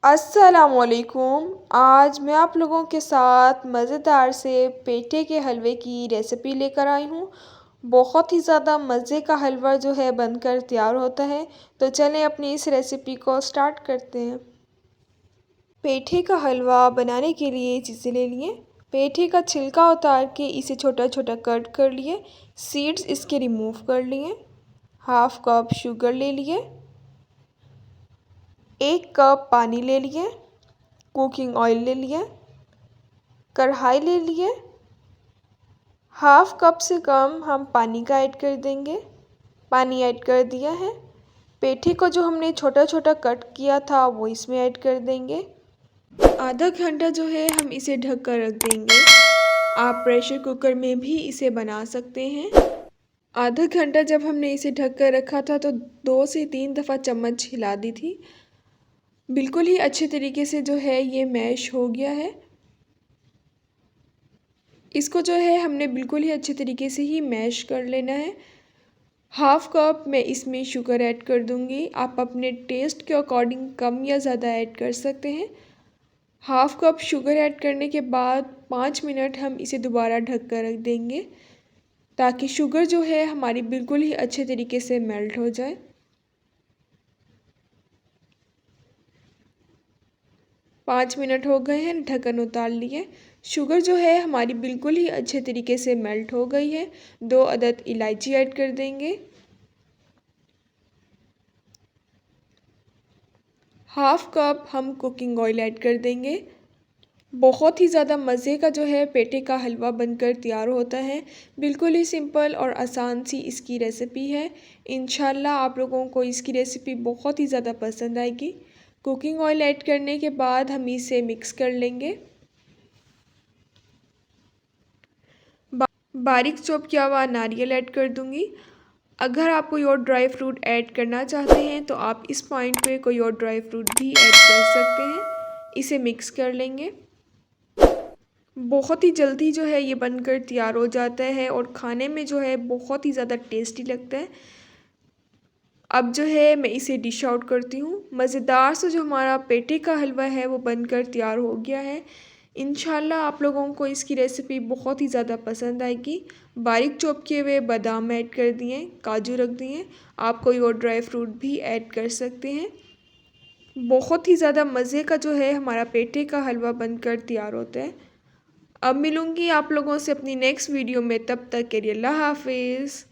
अस्सलामुअलैकुम। आज मैं आप लोगों के साथ मज़ेदार से पेठे के हलवे की रेसिपी लेकर आई हूँ। बहुत ही ज़्यादा मज़े का हलवा जो है बनकर तैयार होता है। तो चलें अपनी इस रेसिपी को स्टार्ट करते हैं। पेठे का हलवा बनाने के लिए चीज़ें ले लिए। पेठे का छिलका उतार के इसे छोटा छोटा कट कर लिए। सीड्स इसके रिमूव कर लिए। हाफ कप शुगर ले लिए। 1 कप पानी ले लिए। कुकिंग ऑयल ले लिए। कढ़ाई ले लिए। हाफ कप से कम हम पानी का ऐड कर देंगे। पानी ऐड कर दिया है। पेठे को जो हमने छोटा छोटा कट किया था वो इसमें ऐड कर देंगे। आधा घंटा जो है हम इसे ढक कर रख देंगे। आप प्रेशर कुकर में भी इसे बना सकते हैं। आधा घंटा जब हमने इसे ढक कर रखा था तो 2 से 3 दफ़ा चम्मच हिला दी थी। बिल्कुल ही अच्छे तरीके से जो है ये मैश हो गया है। इसको जो है हमने बिल्कुल ही अच्छे तरीके से ही मैश कर लेना है। हाफ कप मैं इसमें शुगर ऐड कर दूंगी। आप अपने टेस्ट के अकॉर्डिंग कम या ज़्यादा ऐड कर सकते हैं। हाफ कप शुगर ऐड करने के बाद 5 मिनट हम इसे दोबारा ढक कर रख देंगे ताकि शुगर जो है हमारी बिल्कुल ही अच्छे तरीके से मेल्ट हो जाए। 5 मिनट हो गए हैं, ढक्कन उतार लिए। शुगर जो है हमारी बिल्कुल ही अच्छे तरीके से मेल्ट हो गई है। 2 अदद इलायची ऐड कर देंगे। हाफ कप हम कुकिंग ऑयल ऐड कर देंगे। बहुत ही ज़्यादा मज़े का जो है पेठे का हलवा बनकर तैयार होता है। बिल्कुल ही सिंपल और आसान सी इसकी रेसिपी है। इंशाल्लाह आप लोगों को इसकी रेसिपी बहुत ही ज़्यादा पसंद आएगी। कुकिंग ऑयल ऐड करने के बाद हम इसे मिक्स कर लेंगे। बारीक चॉप किया हुआ नारियल ऐड कर दूंगी। अगर आप कोई और ड्राई फ्रूट ऐड करना चाहते हैं तो आप इस पॉइंट पे कोई और ड्राई फ्रूट भी ऐड कर सकते हैं। इसे मिक्स कर लेंगे। बहुत ही जल्दी जो है ये बनकर तैयार हो जाता है और खाने में जो है बहुत ही ज़्यादा टेस्टी लगता है। अब जो है मैं इसे डिश आउट करती हूँ। मज़ेदार से जो हमारा पेठे का हलवा है वो बनकर तैयार हो गया है। इंशाल्लाह आप लोगों को इसकी रेसिपी बहुत ही ज़्यादा पसंद आएगी। बारीक चॉप किए हुए बादाम ऐड कर दिए, काजू रख दिए। आप कोई और ड्राई फ्रूट भी ऐड कर सकते हैं। बहुत ही ज़्यादा मज़े का जो है हमारा पेठे का हलवा बनकर तैयार होता है। अब मिलूँगी आप लोगों से अपनी नेक्स्ट वीडियो में, तब तक के लिए अल्लाह हाफिज़।